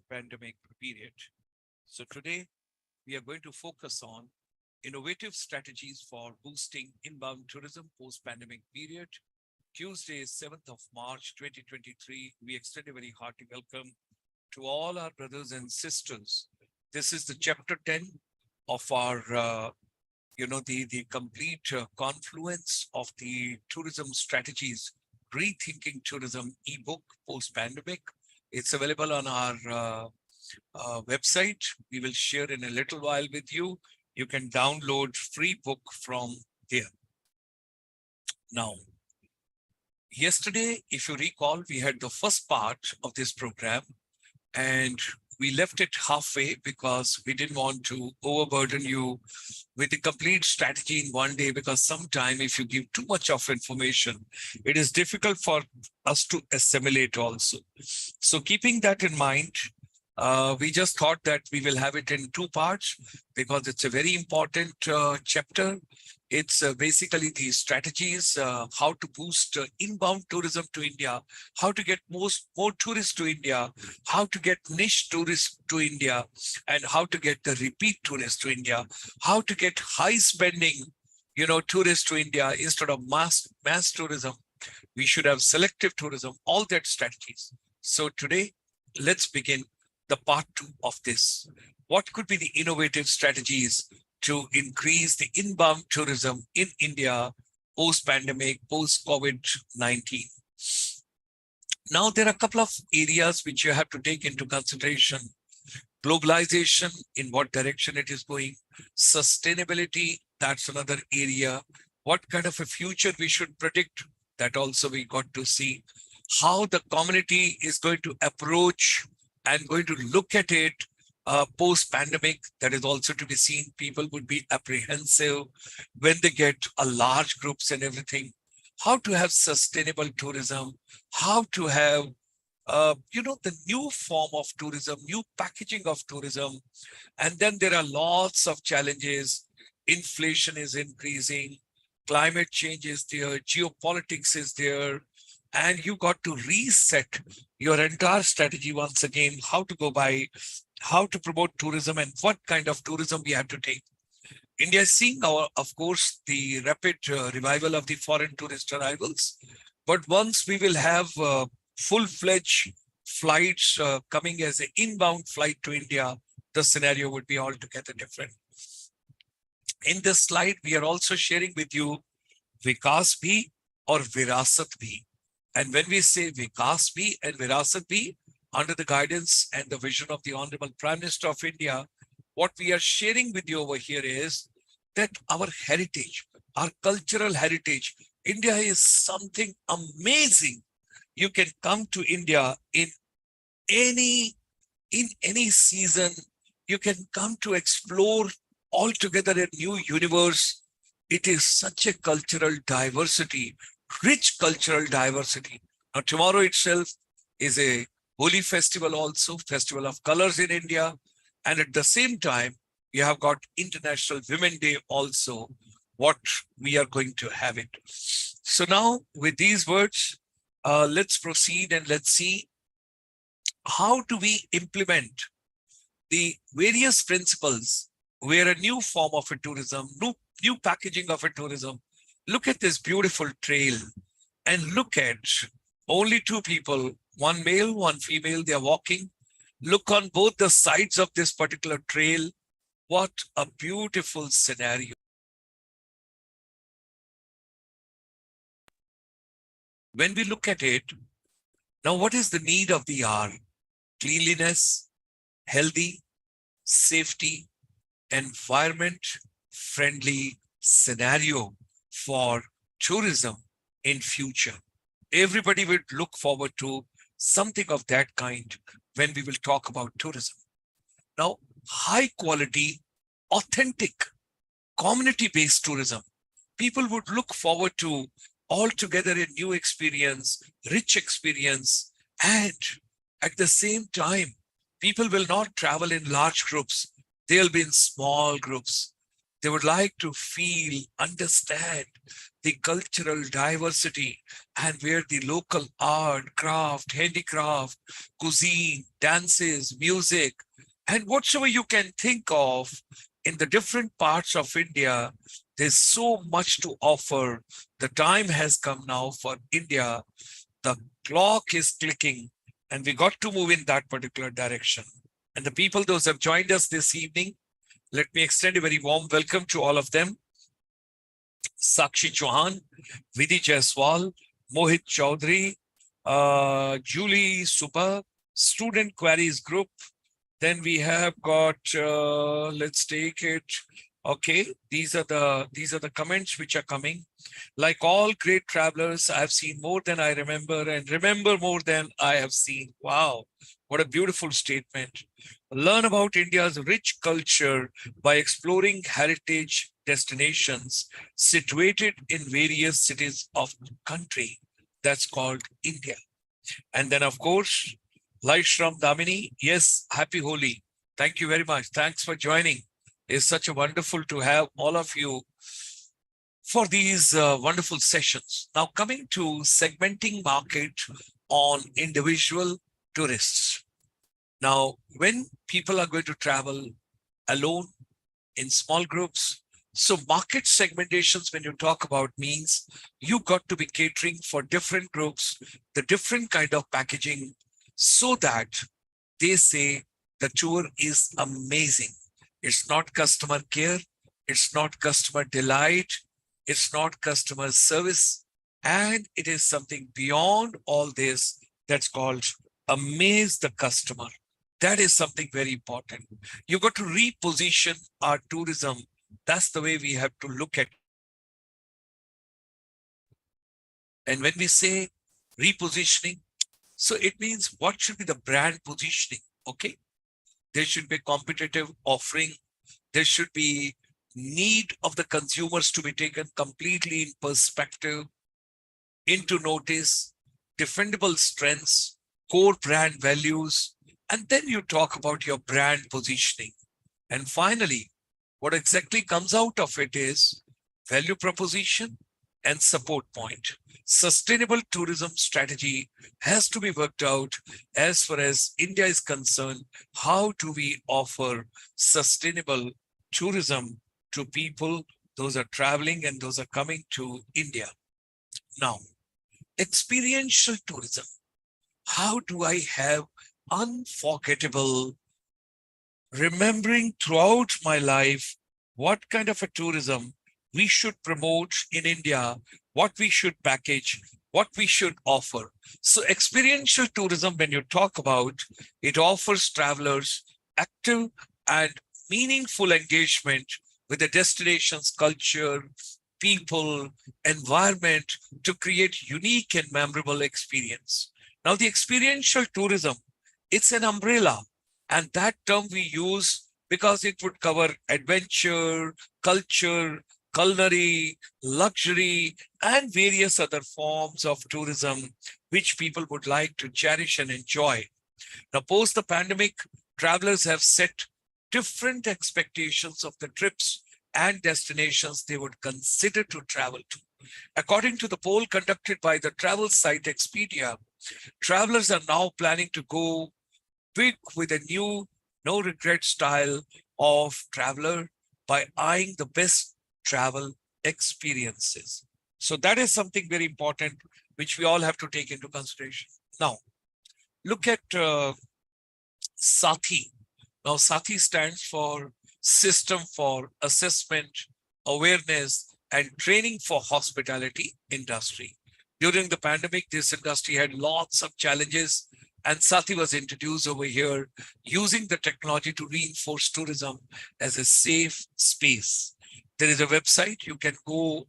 pandemic period. So today we are going to focus on innovative strategies for boosting inbound tourism post-pandemic period. Tuesday, 7th of March, 2023. We extend a very hearty welcome to all our brothers and sisters. This is the chapter 10 of our the complete confluence of the tourism strategies, Rethinking Tourism ebook post-pandemic. It's available on our website. We will share in a little while with you. You can download free book from there. Now, yesterday, if you recall, we had the first part of this program and we left it halfway because we didn't want to overburden you with a complete strategy in one day, because sometimes if you give too much of information, it is difficult for us to assimilate also. So keeping that in mind, we just thought that we will have it in two parts because it's a very important chapter. It's basically the strategies, how to boost inbound tourism to India, how to get more tourists to India, how to get niche tourists to India, and how to get the repeat tourists to India, how to get high spending, tourists to India instead of mass tourism. We should have selective tourism, all that strategies. So today, let's begin the part 2 of this. What could be the innovative strategies to increase the inbound tourism in India post-pandemic, post-COVID-19? Now, there are a couple of areas which you have to take into consideration. Globalization, in what direction it is going. Sustainability, that's another area. What kind of a future we should predict, that also we got to see. How the community is going to approach and going to look at it post-pandemic, that is also to be seen. People would be apprehensive when they get a large groups and everything. How to have sustainable tourism, how to have, the new form of tourism, new packaging of tourism. And then there are lots of challenges. Inflation is increasing, climate change is there, geopolitics is there, and you got to reset your entire strategy once again, how to go by, how to promote tourism and what kind of tourism we have to take. India is seeing, of course, the rapid revival of the foreign tourist arrivals. But once we will have full-fledged flights coming as an inbound flight to India, the scenario would be altogether different. In this slide, we are also sharing with you Vikas Bhi or Virasat Bhi. And when we say Vikas Bhi and Virasat Bhi, under the guidance and the vision of the Honorable Prime Minister of India, what we are sharing with you over here is that our heritage, our cultural heritage, India is something amazing. You can come to India in any season. You can come to explore altogether a new universe. It is such a cultural diversity, rich cultural diversity. Now, tomorrow itself is a Holi festival also, festival of colors in India. And at the same time, we have got International Women Day also, what we are going to have it. So now with these words, let's proceed and let's see how do we implement the various principles where a new form of a tourism, new packaging of a tourism. Look at this beautiful trail and look at only two people, one male, one female, they are walking. Look on both the sides of this particular trail. What a beautiful scenario. When we look at it, now what is the need of the hour? Cleanliness, healthy, safety, environment-friendly scenario for tourism in future. Everybody will look forward to something of that kind when we will talk about tourism. Now, high quality, authentic, community-based tourism. People would look forward to altogether a new experience, rich experience, and at the same time, people will not travel in large groups. They'll be in small groups. They would like to feel, understand the cultural diversity and where the local art, craft, handicraft, cuisine, dances, music, and whatsoever you can think of in the different parts of India, there's so much to offer. The time has come now for India. The clock is clicking, and we got to move in that particular direction. And the people, those who have joined us this evening, let me extend a very warm welcome to all of them. Sakshi Chauhan, Vidhi Jaiswal, Mohit Chaudhary, Julie Subha, Student Queries Group. Then we have got, let's take it. Okay, these are the comments which are coming. Like all great travelers, I've seen more than I remember and remember more than I have seen. Wow, what a beautiful statement. Learn about India's rich culture by exploring heritage destinations situated in various cities of the country. That's called India. And then, of course, Laishram Damini, yes, happy Holi. Thank you very much. Thanks for joining. It's such a wonderful to have all of you for these wonderful sessions. Now, coming to segmenting market on individual tourists. Now, when people are going to travel alone in small groups, so market segmentations, when you talk about, means you got to be catering for different groups, the different kind of packaging, so that they say the tour is amazing. It's not customer care, it's not customer delight, it's not customer service, and it is something beyond all this that's called amaze the customer. That is something very important. You got to reposition our tourism. That's the way we have to look at. And when we say repositioning, so it means what should be the brand positioning? Okay, there should be competitive offering. There should be need of the consumers to be taken completely in perspective, into notice, defendable strengths, core brand values, and then you talk about your brand positioning. And finally, what exactly comes out of it is value proposition and support point. Sustainable tourism strategy has to be worked out as far as India is concerned. How do we offer sustainable tourism to people, those are traveling and those are coming to India? Now, experiential tourism. How do I have unforgettable remembering throughout my life what kind of a tourism we should promote in India, what we should package, what we should offer? So experiential tourism, when you talk about, it offers travelers active and meaningful engagement with the destination's culture, people, environment to create unique and memorable experience. Now, the experiential tourism, it's an umbrella, and that term we use because it would cover adventure, culture, culinary, luxury, and various other forms of tourism which people would like to cherish and enjoy. Now, post the pandemic, travelers have set different expectations of the trips and destinations they would consider to travel to. According to the poll conducted by the travel site Expedia, travelers are now planning to go big with a new no regret style of traveler by eyeing the best travel experiences. So that is something very important which we all have to take into consideration. Now, look at Sati. Now, Sati stands for System for Assessment, Awareness, and Training for Hospitality Industry. During the pandemic, this industry had lots of challenges, and Sati was introduced over here using the technology to reinforce tourism as a safe space. There is a website you can go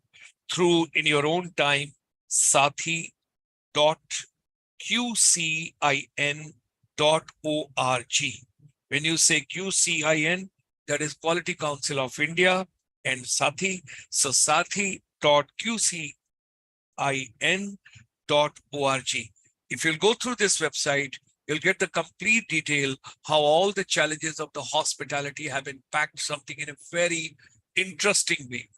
through in your own time, sati.qcin.org. When you say QCIN, that is Quality Council of India and Sati. So sati.qcin.org. If you'll go through this website, you'll get the complete detail how all the challenges of the hospitality have impacted something in a very interesting way.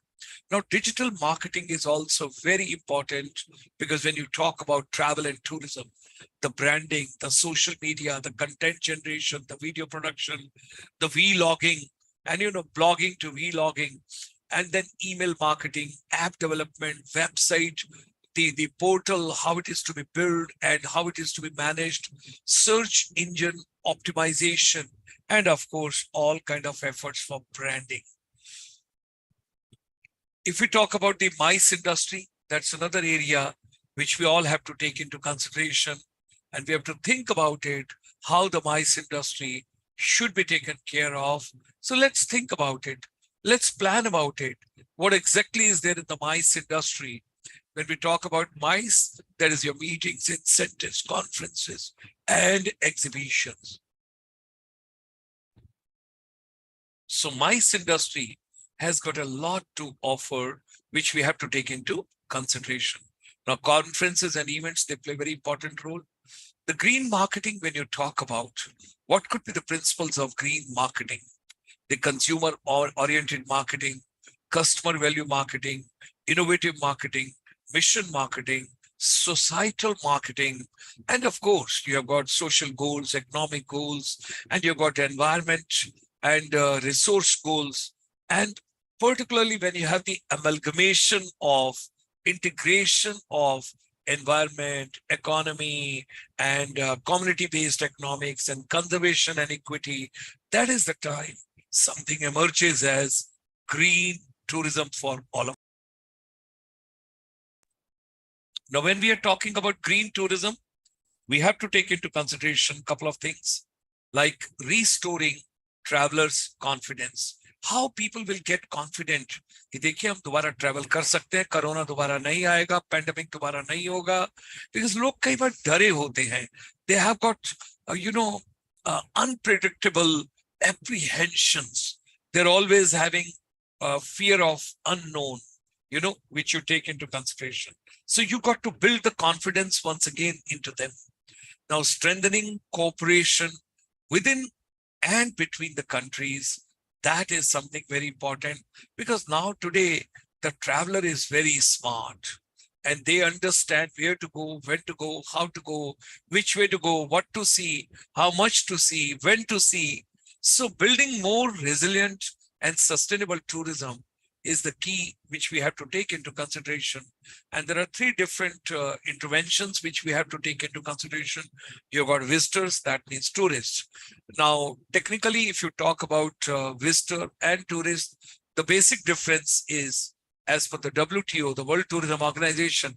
Now, digital marketing is also very important because when you talk about travel and tourism, the branding, the social media, the content generation, the video production, the vlogging, and blogging to vlogging, and then email marketing, app development, website, the portal, how it is to be built and how it is to be managed, search engine optimization, and of course, all kind of efforts for branding. If we talk about the MICE industry, that's another area which we all have to take into consideration. And we have to think about it, how the MICE industry should be taken care of. So let's think about it. Let's plan about it. What exactly is there in the MICE industry? When we talk about MICE, there is your meetings, incentives, conferences, and exhibitions. So MICE industry has got a lot to offer, which we have to take into consideration. Now, conferences and events, they play a very important role. The green marketing, when you talk about what could be the principles of green marketing, the consumer oriented marketing, customer value marketing, innovative marketing, mission marketing, societal marketing, and of course, you have got social goals, economic goals, and you've got environment and resource goals. And particularly when you have the amalgamation of integration of environment, economy, and community-based economics and conservation and equity, that is the time something emerges as green tourism for all of us. Now, when we are talking about green tourism, we have to take into consideration a couple of things like restoring travelers' confidence. How people will get confident कि देखिए हम दोबारा travel कर सकते हैं, corona दोबारा नहीं आएगा, पैंडेमिक दोबारा नहीं होगा, because लोग कई बार डरे होते हैं. They have got unpredictable apprehensions. They're always having fear of unknown, which you take into consideration. So you got to build the confidence once again into them. Now, strengthening cooperation within and between the countries, that is something very important, because now today the traveler is very smart and they understand where to go, when to go, how to go, which way to go, what to see, how much to see, when to see. So building more resilient and sustainable tourism is the key which we have to take into consideration. And there are three different interventions which we have to take into consideration. You've got visitors, that means tourists. Now, technically, if you talk about visitor and tourist, the basic difference is, as per the WTO, the World Tourism Organization,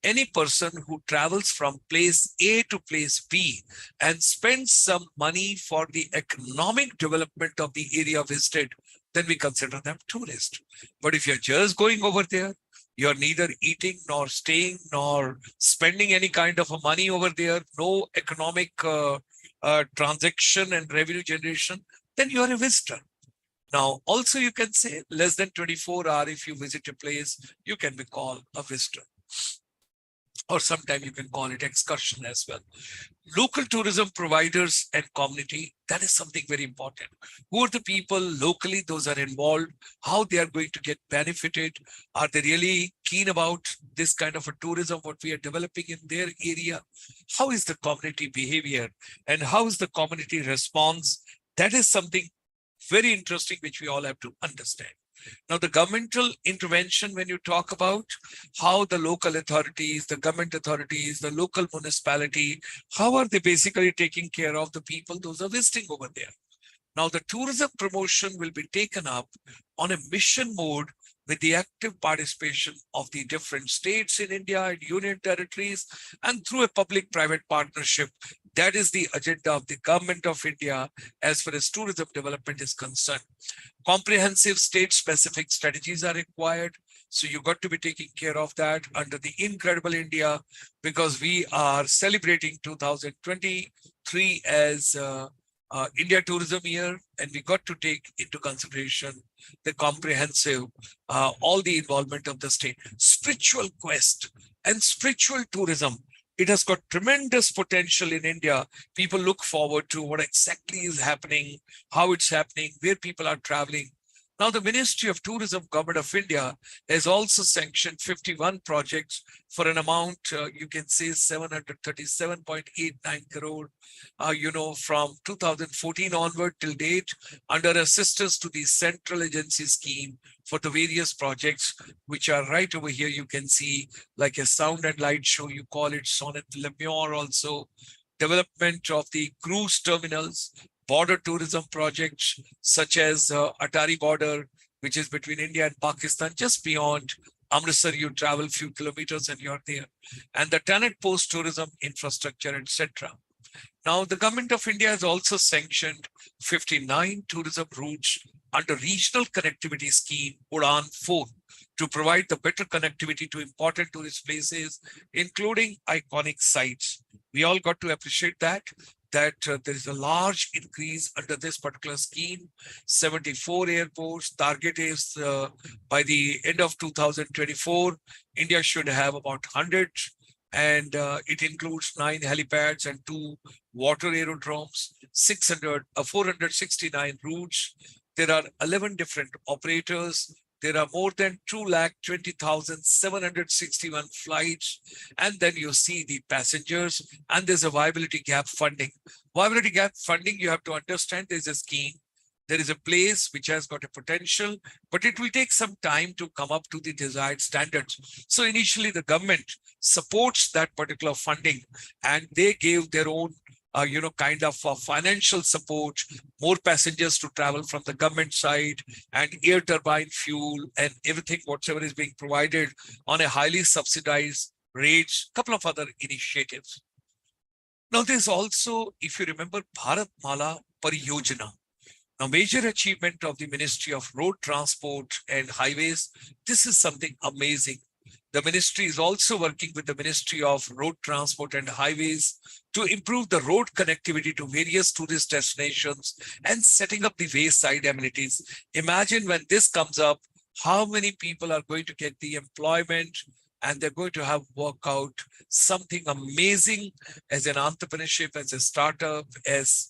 any person who travels from place A to place B and spends some money for the economic development of the area visited, then we consider them tourists. But if you're just going over there, you're neither eating nor staying nor spending any kind of money over there, no economic transaction and revenue generation, then you're a visitor. Now, also you can say less than 24 hours if you visit a place, you can be called a visitor. Or sometimes you can call it excursion as well. Local tourism providers and community, that is something very important. Who are the people locally, those are involved, how they are going to get benefited? Are they really keen about this kind of a tourism, what we are developing in their area? How is the community behavior and how is the community response? That is something very interesting, which we all have to understand. Now, the governmental intervention, when you talk about how the local authorities, the government authorities, the local municipality, how are they basically taking care of the people, those are visiting over there? Now, the tourism promotion will be taken up on a mission mode with the active participation of the different states in India and union territories and through a public-private partnership. That is the agenda of the government of India as far as tourism development is concerned. Comprehensive state-specific strategies are required. So you got to be taking care of that under the Incredible India, because we are celebrating 2023 as India Tourism Year, and we got to take into consideration the comprehensive, all the involvement of the state. Spiritual quest and spiritual tourism, it has got tremendous potential in India. People look forward to what exactly is happening, how it's happening, where people are traveling. Now, the Ministry of Tourism, Government of India, has also sanctioned 51 projects for an amount, you can say 737.89 crore, from 2014 onward till date, under assistance to the central agency scheme for the various projects, which are right over here. You can see like a sound and light show, you call it Sonnet Lemure also, development of the cruise terminals, border tourism projects such as Atari border, which is between India and Pakistan, just beyond Amritsar. You travel few kilometers and you're there, and the Tanit Post tourism infrastructure, etc. Now, the government of India has also sanctioned 59 tourism routes under regional connectivity scheme Udan 4 to provide the better connectivity to important tourist places, including iconic sites. We all got to appreciate that there is a large increase under this particular scheme. 74 airports. Target is by the end of 2024, India should have about 100, and it includes 9 helipads and 2 water aerodromes, 469 routes. There are 11 different operators. There are more than 2,20,761 flights. And then you see the passengers, and there's a viability gap funding. Viability gap funding, you have to understand, there's a scheme. There is a place which has got a potential, but it will take some time to come up to the desired standards. So initially, the government supports that particular funding, and they gave their own kind of financial support, more passengers to travel from the government side, and air turbine fuel and everything, whatever is being provided on a highly subsidized rates, couple of other initiatives. Now, there's also, if you remember, Bharat Mala Pariyojana. Now, major achievement of the Ministry of Road Transport and Highways. This is something amazing. The ministry is also working with the Ministry of Road Transport and Highways to improve the road connectivity to various tourist destinations and setting up the wayside amenities. Imagine when this comes up, how many people are going to get the employment, and they're going to have work out something amazing as an entrepreneurship, as a startup, as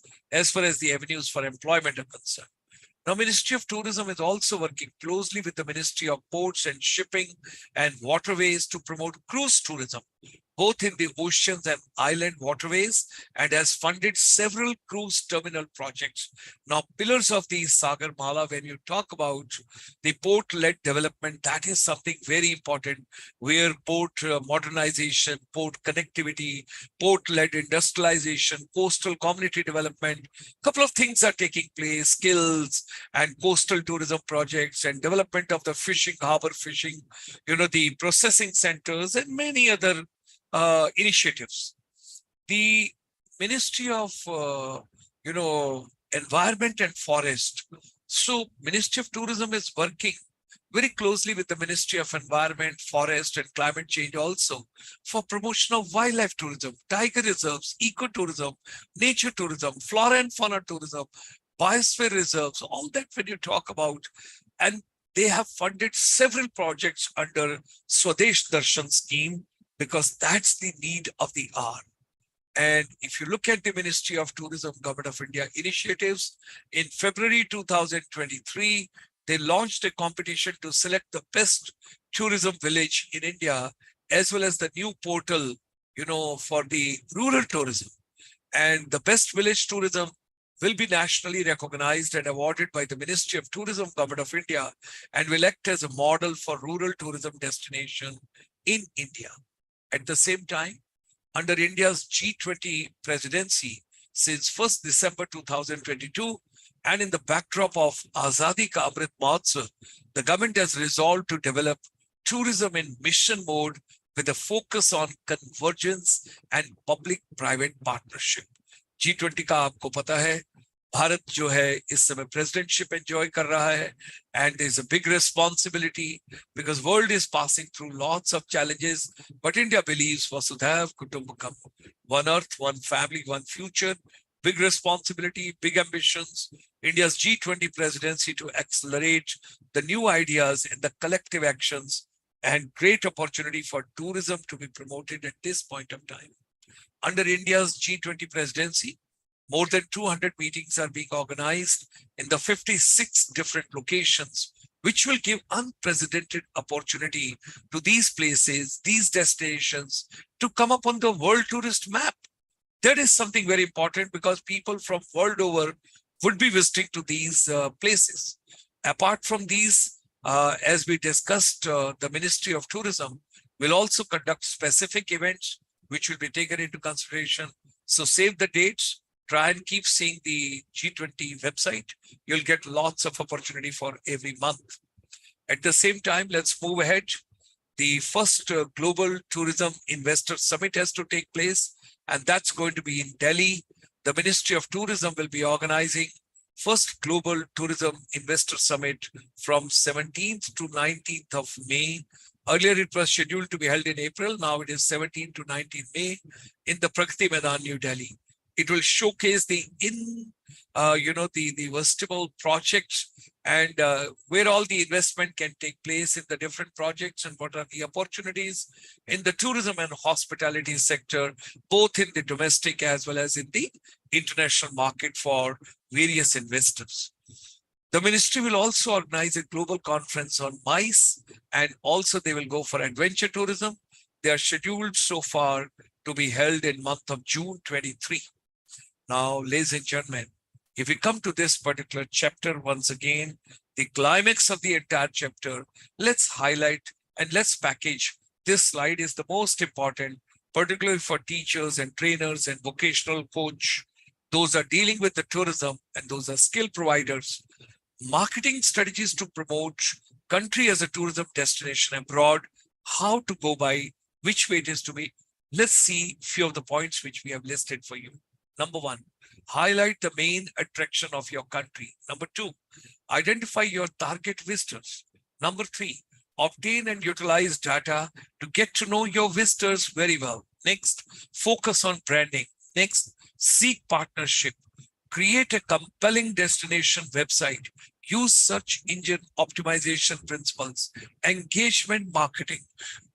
far as the avenues for employment are concerned. Now, Ministry of Tourism is also working closely with the Ministry of Ports and Shipping and Waterways to promote cruise tourism, both in the oceans and island waterways, and has funded several cruise terminal projects. Now, pillars of the Sagar Mala, when you talk about the port-led development, that is something very important, where port modernization, port connectivity, port-led industrialization, coastal community development, a couple of things are taking place, skills and coastal tourism projects and development of the fishing, harbor fishing, the processing centers and many other initiatives. The Ministry of, Environment and Forest. So Ministry of Tourism is working very closely with the Ministry of Environment, Forest and Climate Change also for promotion of wildlife tourism, tiger reserves, ecotourism, nature tourism, flora and fauna tourism, biosphere reserves, all that when you talk about. And they have funded several projects under Swadesh Darshan scheme, because that's the need of the hour. And if you look at the Ministry of Tourism, Government of India initiatives, in February 2023, they launched a competition to select the best tourism village in India, as well as the new portal, for the rural tourism. And the best village tourism will be nationally recognized and awarded by the Ministry of Tourism, Government of India, and will act as a model for rural tourism destination in India. At the same time, under India's G20 presidency since 1st December 2022, and in the backdrop of Azadi Ka Amrit Mahotsav, the government has resolved to develop tourism in mission mode with a focus on convergence and public-private partnership. G20 का आपको पता है, भारत जो है इस समय presidentship enjoy कर रहा है, and there's a big responsibility because world is passing through lots of challenges, but India believes Vasudhaiv Kutumbakam, one earth, one family, one future. Big responsibility, big ambitions. India's G20 presidency to accelerate the new ideas and the collective actions, and great opportunity for tourism to be promoted at this point of time. Under India's G20 presidency, More than 200 meetings are being organized in the 56 different locations, which will give unprecedented opportunity to these places, these destinations to come up on the world tourist map. That is something very important because people from world over would be visiting to these places. Apart from these, as we discussed, the Ministry of Tourism will also conduct specific events which will be taken into consideration. So save the dates, try and keep seeing the G20 website. You'll get lots of opportunity for every month. At the same time, let's move ahead. The first Global Tourism Investor Summit has to take place, and that's going to be in Delhi. The Ministry of Tourism will be organizing first Global Tourism Investor Summit from 17th to 19th of May. Earlier, it was scheduled to be held in April. Now it is 17th to 19th May in the Pragati Maidan, New Delhi. It will showcase the vestible projects and where all the investment can take place in the different projects and what are the opportunities in the tourism and hospitality sector, both in the domestic as well as in the international market for various investors. The ministry will also organize a global conference on MICE, and also they will go for adventure tourism. They are scheduled so far to be held in month of June 23. Now, ladies and gentlemen, if we come to this particular chapter once again, the climax of the entire chapter, let's highlight and let's package. This slide is the most important, particularly for teachers and trainers and vocational coach. Those are dealing with the tourism and those are skill providers. Marketing strategies to promote country as a tourism destination abroad, how to go by, which way it is to be. Let's see few of the points which we have listed for you. Number one, highlight the main attraction of your country. Number two, identify your target visitors. Number three, obtain and utilize data to get to know your visitors very well. Next, focus on branding. Next, seek partnership. Create a compelling destination website. Use search engine optimization principles. Engagement marketing.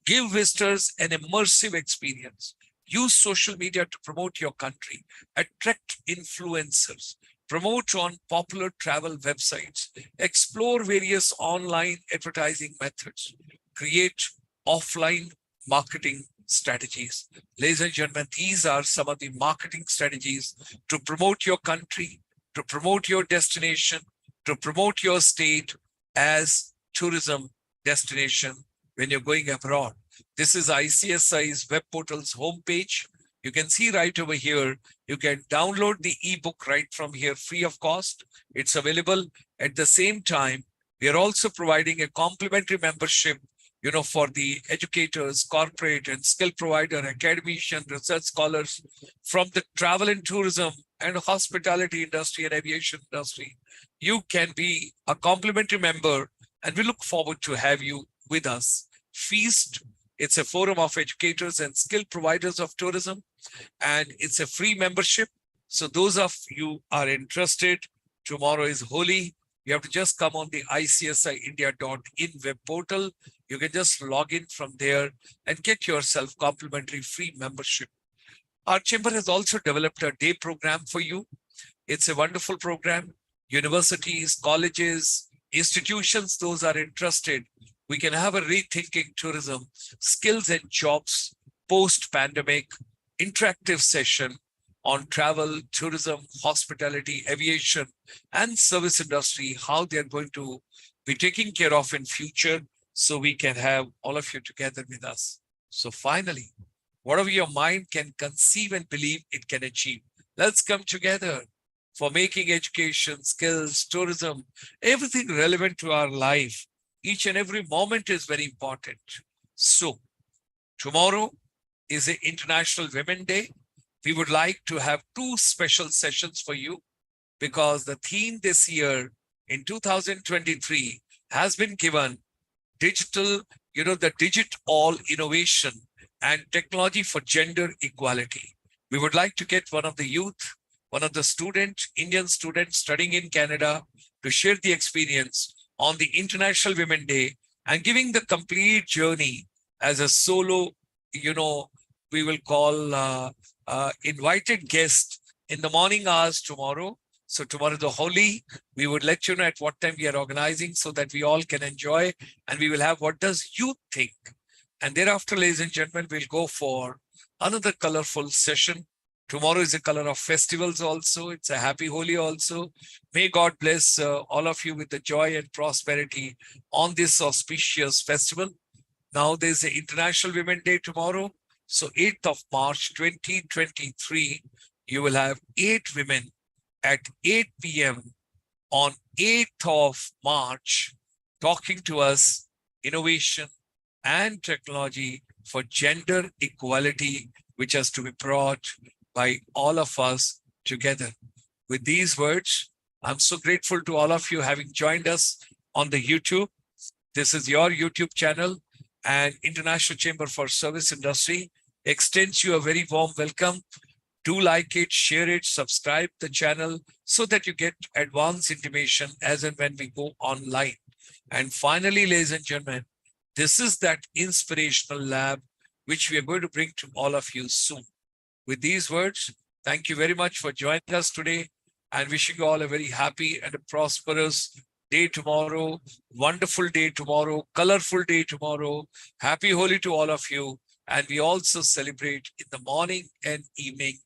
Give visitors an immersive experience. Use social media to promote your country. Attract influencers. Promote on popular travel websites. Explore various online advertising methods. Create offline marketing strategies. Ladies and gentlemen, these are some of the marketing strategies to promote your country, to promote your destination, to promote your state as tourism destination when you're going abroad. This is ICSI's web portal's homepage. You can see right over here, you can download the ebook right from here free of cost. It's available. At the same time, we are also providing a complimentary membership, for the educators, corporate and skill provider, academician, research scholars from the travel and tourism and hospitality industry and aviation industry. You can be a complimentary member and we look forward to have you with us. Feast, it's a forum of educators and skill providers of tourism, and it's a free membership. So those of you are interested, tomorrow is Holi. You have to just come on the icsiindia.in web portal. You can just log in from there and get yourself complimentary free membership. Our chamber has also developed a day program for you. It's a wonderful program. Universities, colleges, institutions, those are interested. We can have a rethinking tourism, skills and jobs, post-pandemic, interactive session on travel, tourism, hospitality, aviation, and service industry, how they're going to be taken care of in future, so we can have all of you together with us. So finally, whatever your mind can conceive and believe it can achieve, let's come together for making education, skills, tourism, everything relevant to our life. Each and every moment is very important. So tomorrow is the International Women's Day. We would like to have two special sessions for you because the theme this year in 2023 has been given digital, the digit all innovation and technology for gender equality. We would like to get one of the youth, one of the Indian students studying in Canada to share the experience on the International Women's Day and giving the complete journey as a solo, we will call invited guest in the morning hours tomorrow. So tomorrow the Holi, we would let you know at what time we are organizing so that we all can enjoy, and we will have what does you think. And thereafter, ladies and gentlemen, we'll go for another colorful session. Tomorrow is a color of festivals also. It's a happy Holi also. May God bless all of you with the joy and prosperity on this auspicious festival. Now there's the International Women's Day tomorrow. So 8th of March 2023, you will have 8 women at 8 p.m. on 8th of March talking to us innovation and technology for gender equality, which has to be brought by all of us together. With these words, I'm so grateful to all of you having joined us on the YouTube. This is your YouTube channel, and International Chamber for Service Industry extends you a very warm welcome. Do like it, share it, subscribe the channel so that you get advance intimation as and when we go online. And finally, ladies and gentlemen, this is that inspirational lab which we are going to bring to all of you soon. With these words, thank you very much for joining us today, and wishing you all a very happy and a prosperous day tomorrow, wonderful day tomorrow, colorful day tomorrow. Happy Holi to all of you. And we also celebrate in the morning and evening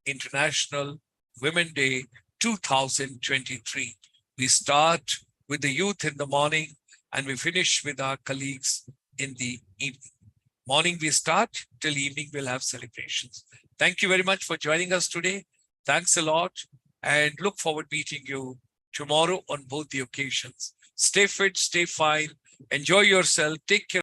International Women's Day 2023. We start with the youth in the morning and we finish with our colleagues in the evening. Morning we start, till evening we'll have celebrations. Thank you very much for joining us today. Thanks a lot, and look forward meeting you tomorrow on both the occasions. Stay fit, stay fine, enjoy yourself, take care.